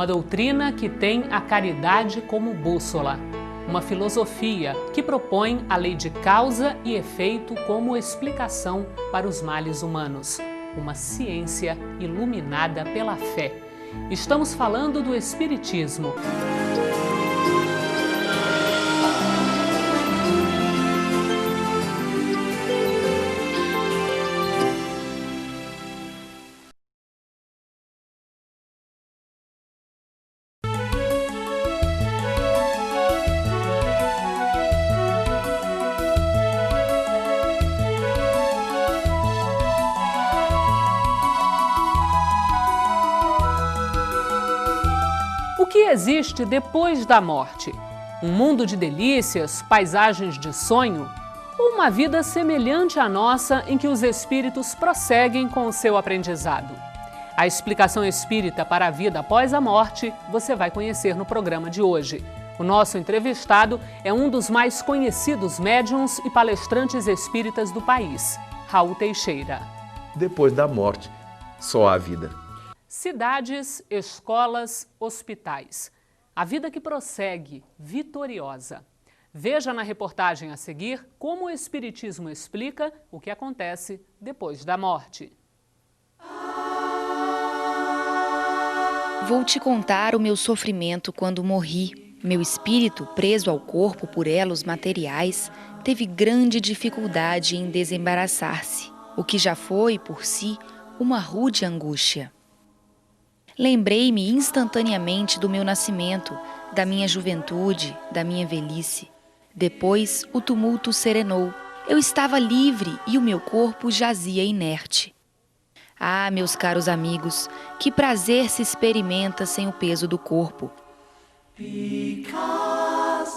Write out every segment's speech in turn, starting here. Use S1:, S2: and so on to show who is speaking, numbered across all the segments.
S1: uma doutrina que tem a caridade como bússola. Uma filosofia que propõe a lei de causa e efeito como explicação para os males humanos. Uma ciência iluminada pela fé. Estamos falando do Espiritismo. O que existe depois da morte? Um mundo de delícias, paisagens de sonho? Ou uma vida semelhante à nossa em que os espíritos prosseguem com o seu aprendizado? A explicação espírita para a vida após a morte você vai conhecer no programa de hoje. O nosso entrevistado é um dos mais conhecidos médiuns e palestrantes espíritas do país, Raul Teixeira.
S2: Depois da morte, só há vida.
S1: Cidades, escolas, hospitais. A vida que prossegue, vitoriosa. Veja na reportagem a seguir como o Espiritismo explica o que acontece depois da morte.
S3: Vou te contar o meu sofrimento quando morri. Meu espírito, preso ao corpo por elos materiais, teve grande dificuldade em desembaraçar-se, o que já foi, por si, uma rude angústia. Lembrei-me instantaneamente do meu nascimento, da minha juventude, da minha velhice. Depois, o tumulto serenou. Eu estava livre e o meu corpo jazia inerte. Ah, meus caros amigos, que prazer se experimenta sem o peso do corpo.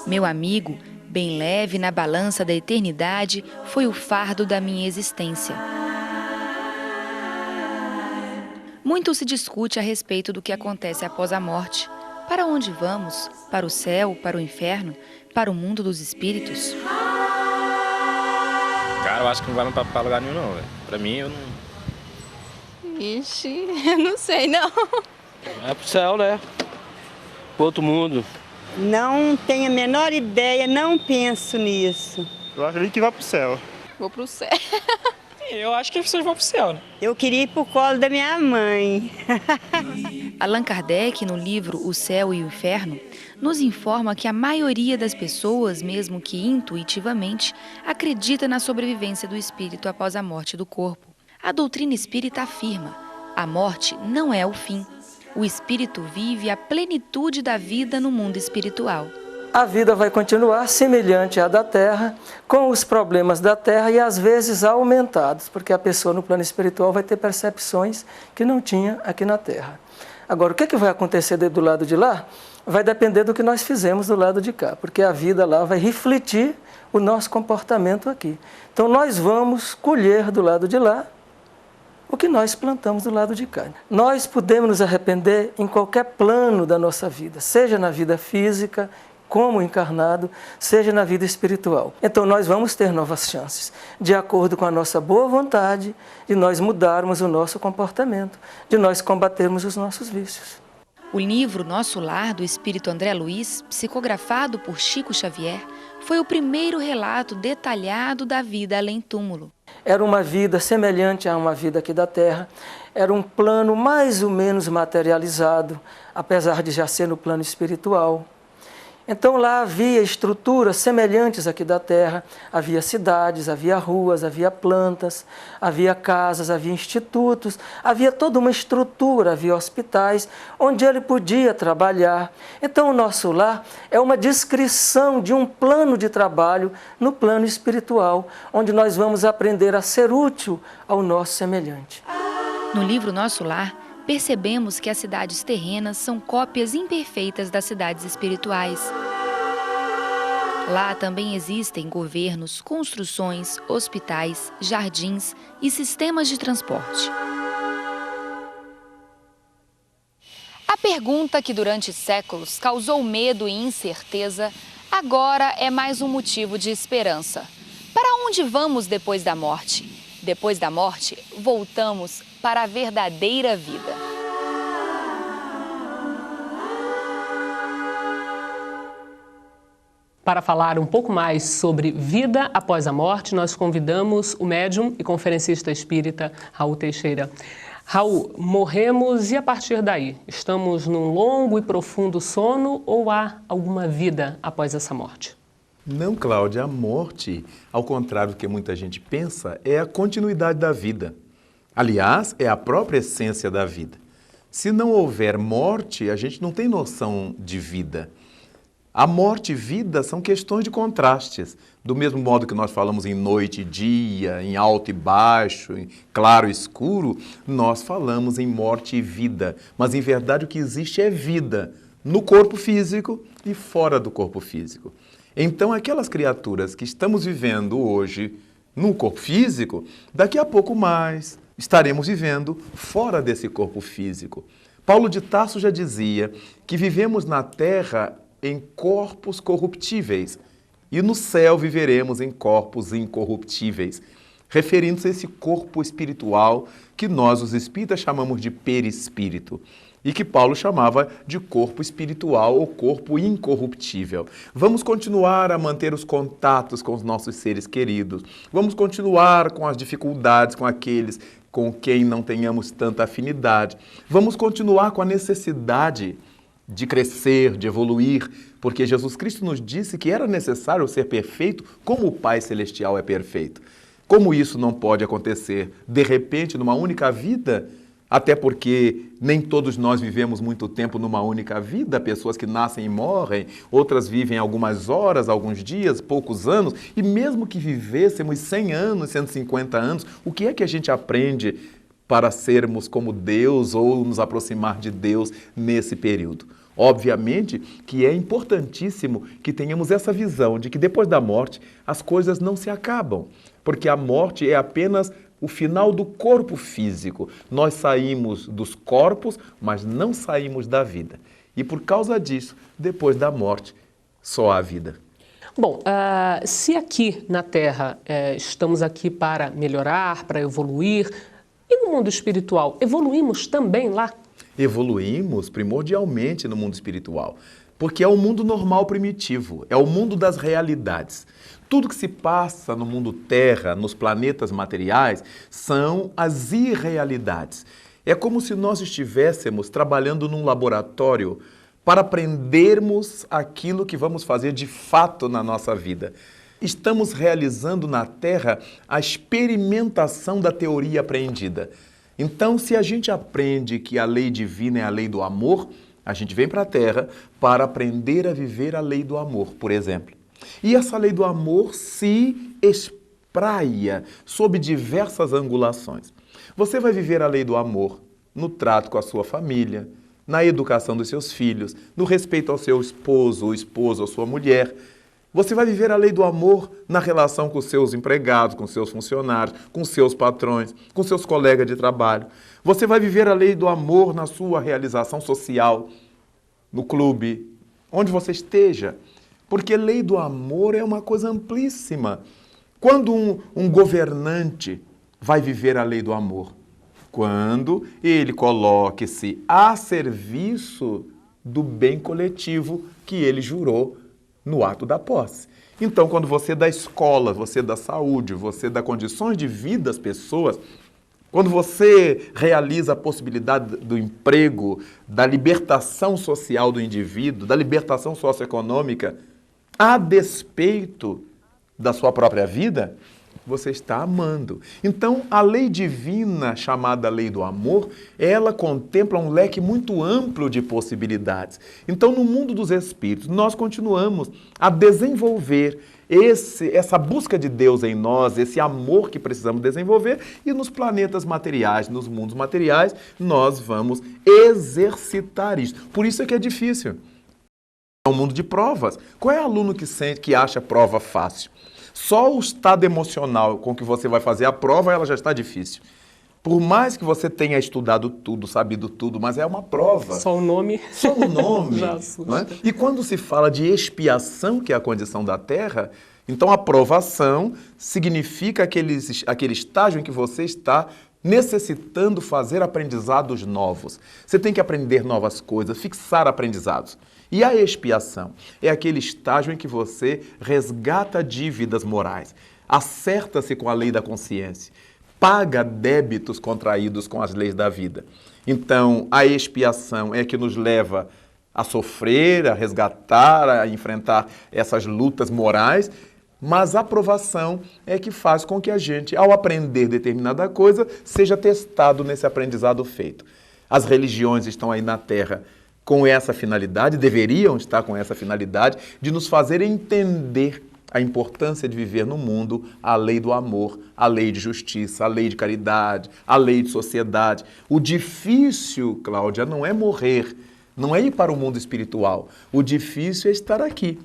S3: Meu amigo, bem leve na balança da eternidade, foi o fardo da minha existência. Muito se discute a respeito do que acontece após a morte. Para onde vamos? Para o céu? Para o inferno? Para o mundo dos espíritos?
S4: Cara, eu acho que não vai pra lugar nenhum, não, velho. Pra mim, eu não...
S5: Ixi, eu não sei, não.
S6: É pro céu, né? Pro outro mundo.
S7: Não tenho a menor ideia, não penso nisso.
S8: Eu acredito que vai pro céu.
S5: Vou pro céu.
S6: Eu acho que as pessoas vão pro céu, né?
S7: Eu queria ir pro colo da minha mãe.
S3: Allan Kardec, no livro O Céu e o Inferno, nos informa que a maioria das pessoas, mesmo que intuitivamente, acredita na sobrevivência do espírito após a morte do corpo. A doutrina espírita afirma: a morte não é o fim. O espírito vive a plenitude da vida no mundo espiritual.
S9: A vida vai continuar semelhante à da Terra, com os problemas da Terra e às vezes aumentados, porque a pessoa no plano espiritual vai ter percepções que não tinha aqui na Terra. Agora, o que vai acontecer do lado de lá? Vai depender do que nós fizemos do lado de cá, porque a vida lá vai refletir o nosso comportamento aqui. Então, nós vamos colher do lado de lá o que nós plantamos do lado de cá. Nós podemos nos arrepender em qualquer plano da nossa vida, seja na vida física, como encarnado, seja na vida espiritual. Então nós vamos ter novas chances, de acordo com a nossa boa vontade, de nós mudarmos o nosso comportamento, de nós combatermos os nossos vícios.
S3: O livro Nosso Lar, do espírito André Luiz, psicografado por Chico Xavier, foi o primeiro relato detalhado da vida além-túmulo.
S9: Era uma vida semelhante a uma vida aqui da Terra, era um plano mais ou menos materializado, apesar de já ser no plano espiritual. Então lá havia estruturas semelhantes aqui da Terra, havia cidades, havia ruas, havia plantas, havia casas, havia institutos, havia toda uma estrutura, havia hospitais, onde ele podia trabalhar. Então o nosso lar é uma descrição de um plano de trabalho no plano espiritual, onde nós vamos aprender a ser útil ao nosso semelhante.
S3: No livro Nosso Lar, percebemos que as cidades terrenas são cópias imperfeitas das cidades espirituais. Lá também existem governos, construções, hospitais, jardins e sistemas de transporte. A pergunta que durante séculos causou medo e incerteza, agora é mais um motivo de esperança. Para onde vamos depois da morte? Depois da morte, voltamos para a verdadeira vida.
S1: Para falar um pouco mais sobre vida após a morte, nós convidamos o médium e conferencista espírita Raul Teixeira. Raul, morremos e a partir daí? Estamos num longo e profundo sono ou há alguma vida após essa morte?
S2: Não, Cláudia, a morte, ao contrário do que muita gente pensa, é a continuidade da vida. Aliás, é a própria essência da vida. Se não houver morte, a gente não tem noção de vida. A morte e vida são questões de contrastes. Do mesmo modo que nós falamos em noite e dia, em alto e baixo, em claro e escuro, nós falamos em morte e vida. Mas, em verdade, o que existe é vida, no corpo físico e fora do corpo físico. Então, aquelas criaturas que estamos vivendo hoje no corpo físico, daqui a pouco mais estaremos vivendo fora desse corpo físico. Paulo de Tarso já dizia que vivemos na terra em corpos corruptíveis e no céu viveremos em corpos incorruptíveis, referindo-se a esse corpo espiritual que nós, os espíritas, chamamos de perispírito e que Paulo chamava de corpo espiritual ou corpo incorruptível. Vamos continuar a manter os contatos com os nossos seres queridos, vamos continuar com as dificuldades com aqueles com quem não tenhamos tanta afinidade, vamos continuar com a necessidade de crescer, de evoluir, porque Jesus Cristo nos disse que era necessário ser perfeito como o Pai Celestial é perfeito. Como isso não pode acontecer de repente numa única vida, até porque nem todos nós vivemos muito tempo numa única vida, pessoas que nascem e morrem, outras vivem algumas horas, alguns dias, poucos anos, e mesmo que vivêssemos 100 anos, 150 anos, o que é que a gente aprende para sermos como Deus ou nos aproximar de Deus nesse período? Obviamente que é importantíssimo que tenhamos essa visão de que depois da morte as coisas não se acabam, porque a morte é apenas o final do corpo físico. Nós saímos dos corpos, mas não saímos da vida. E por causa disso, depois da morte, só há vida.
S1: Bom, se aqui na Terra estamos aqui para melhorar, para evoluir, e no mundo espiritual, evoluímos também lá?
S2: Evoluímos primordialmente no mundo espiritual, porque é o mundo normal primitivo, é o mundo das realidades. Tudo que se passa no mundo Terra, nos planetas materiais, são as irrealidades. É como se nós estivéssemos trabalhando num laboratório para aprendermos aquilo que vamos fazer de fato na nossa vida. Estamos realizando na Terra a experimentação da teoria apreendida. Então, se a gente aprende que a lei divina é a lei do amor, a gente vem para a Terra para aprender a viver a lei do amor, por exemplo. E essa lei do amor se espraia sob diversas angulações. Você vai viver a lei do amor no trato com a sua família, na educação dos seus filhos, no respeito ao seu esposo ou esposa ou sua mulher. Você vai viver a lei do amor na relação com seus empregados, com seus funcionários, com seus patrões, com seus colegas de trabalho. Você vai viver a lei do amor na sua realização social, no clube, onde você esteja. Porque lei do amor é uma coisa amplíssima. Quando um governante vai viver a lei do amor? Quando ele coloque-se a serviço do bem coletivo que ele jurou no ato da posse. Então, quando você dá escola, você dá saúde, você dá condições de vida às pessoas, quando você realiza a possibilidade do emprego, da libertação social do indivíduo, da libertação socioeconômica, a despeito da sua própria vida, você está amando. Então, a lei divina, chamada lei do amor, ela contempla um leque muito amplo de possibilidades. Então, no mundo dos espíritos, nós continuamos a desenvolver essa busca de Deus em nós, esse amor que precisamos desenvolver, e nos planetas materiais, nos mundos materiais, nós vamos exercitar isso. Por isso é que é difícil. É um mundo de provas. Qual é o aluno que acha prova fácil? Só o estado emocional com que você vai fazer a prova, ela já está difícil. Por mais que você tenha estudado tudo, sabido tudo, mas é uma prova.
S1: Só o nome.
S2: Só o nome.
S1: Já assusta.
S2: Não é? E quando se fala de expiação, que é a condição da Terra, então a provação significa aquele estágio em que você está necessitando fazer aprendizados novos. Você tem que aprender novas coisas, fixar aprendizados. E a expiação é aquele estágio em que você resgata dívidas morais, acerta-se com a lei da consciência, paga débitos contraídos com as leis da vida. Então, a expiação é que nos leva a sofrer, a resgatar, a enfrentar essas lutas morais, mas a aprovação é que faz com que a gente, ao aprender determinada coisa, seja testado nesse aprendizado feito. As religiões estão aí na Terra com essa finalidade, deveriam estar com essa finalidade, de nos fazer entender a importância de viver no mundo a lei do amor, a lei de justiça, a lei de caridade, a lei de sociedade. O difícil, Cláudia, não é morrer, não é ir para o mundo espiritual. O difícil é estar aqui.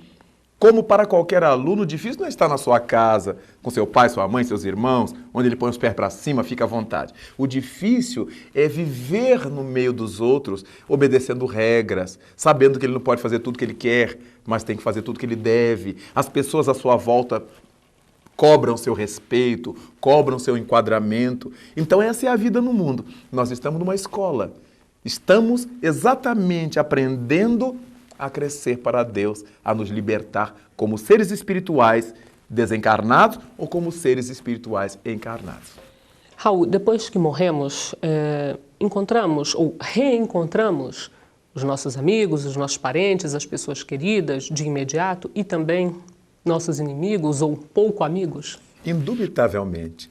S2: Como para qualquer aluno, o difícil não é estar na sua casa, com seu pai, sua mãe, seus irmãos, onde ele põe os pés para cima, fica à vontade. O difícil é viver no meio dos outros, obedecendo regras, sabendo que ele não pode fazer tudo que ele quer, mas tem que fazer tudo que ele deve. As pessoas à sua volta cobram seu respeito, cobram seu enquadramento. Então essa é a vida no mundo. Nós estamos numa escola. Estamos exatamente aprendendo a crescer para Deus, a nos libertar como seres espirituais desencarnados ou como seres espirituais encarnados.
S1: Raul, depois que morremos, encontramos ou reencontramos os nossos amigos, os nossos parentes, as pessoas queridas de imediato e também nossos inimigos ou pouco amigos?
S2: Indubitavelmente.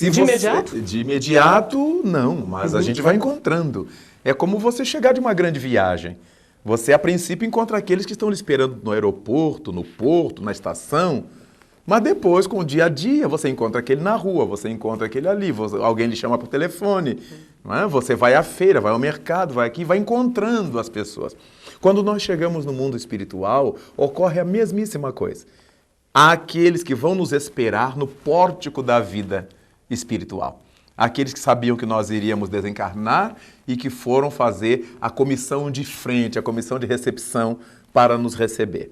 S1: Imediato?
S2: De imediato, não, mas a gente vai encontrando. É como você chegar de uma grande viagem. Você, a princípio, encontra aqueles que estão lhe esperando no aeroporto, no porto, na estação, mas depois, com o dia a dia, você encontra aquele na rua, você encontra aquele ali, alguém lhe chama por telefone, não é? Você vai à feira, vai ao mercado, vai aqui, vai encontrando as pessoas. Quando nós chegamos no mundo espiritual, ocorre a mesmíssima coisa. Há aqueles que vão nos esperar no pórtico da vida espiritual. Aqueles que sabiam que nós iríamos desencarnar e que foram fazer a comissão de frente, a comissão de recepção para nos receber.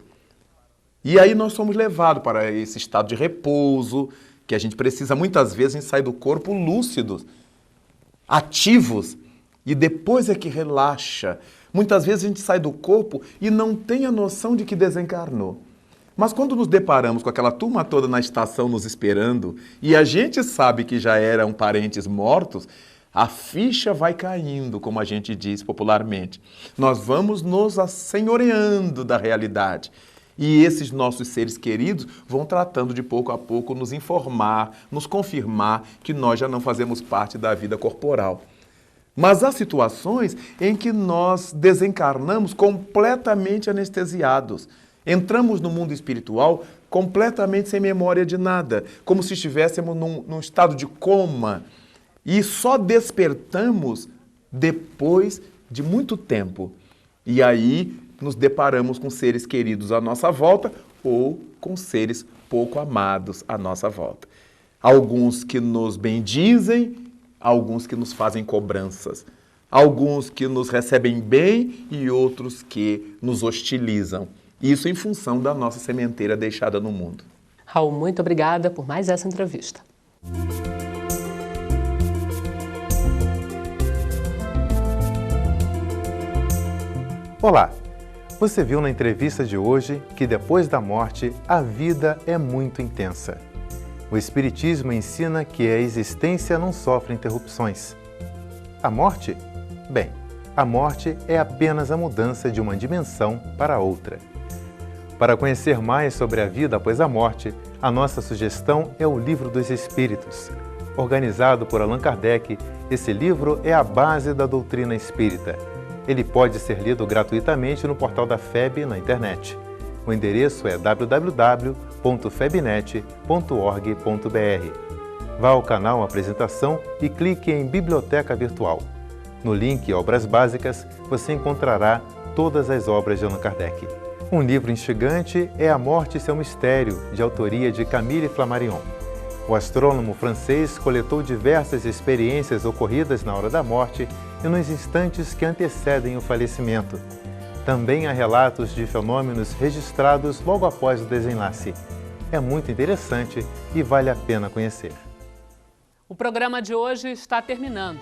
S2: E aí nós somos levados para esse estado de repouso, que a gente precisa muitas vezes, a gente sai do corpo lúcidos, ativos, e depois é que relaxa. Muitas vezes a gente sai do corpo e não tem a noção de que desencarnou. Mas quando nos deparamos com aquela turma toda na estação nos esperando e a gente sabe que já eram parentes mortos, a ficha vai caindo, como a gente diz popularmente. Nós vamos nos assenhoreando da realidade. E esses nossos seres queridos vão tratando de pouco a pouco nos informar, nos confirmar que nós já não fazemos parte da vida corporal. Mas há situações em que nós desencarnamos completamente anestesiados. Entramos no mundo espiritual completamente sem memória de nada, como se estivéssemos num estado de coma. E só despertamos depois de muito tempo. E aí nos deparamos com seres queridos à nossa volta ou com seres pouco amados à nossa volta. Alguns que nos bendizem, alguns que nos fazem cobranças. Alguns que nos recebem bem e outros que nos hostilizam. Isso em função da nossa sementeira deixada no mundo.
S1: Raul, muito obrigada por mais essa entrevista.
S8: Olá! Você viu na entrevista de hoje que depois da morte a vida é muito intensa. O Espiritismo ensina que a existência não sofre interrupções. A morte? Bem, a morte é apenas a mudança de uma dimensão para outra. Para conhecer mais sobre a vida após a morte, a nossa sugestão é o Livro dos Espíritos. Organizado por Allan Kardec, esse livro é a base da doutrina espírita. Ele pode ser lido gratuitamente no portal da FEB na internet. O endereço é www.febnet.org.br. Vá ao canal Apresentação e clique em Biblioteca Virtual. No link Obras Básicas, você encontrará todas as obras de Allan Kardec. Um livro instigante é A Morte e Seu Mistério, de autoria de Camille Flammarion. O astrônomo francês coletou diversas experiências ocorridas na hora da morte e nos instantes que antecedem o falecimento. Também há relatos de fenômenos registrados logo após o desenlace. É muito interessante e vale a pena conhecer.
S1: O programa de hoje está terminando.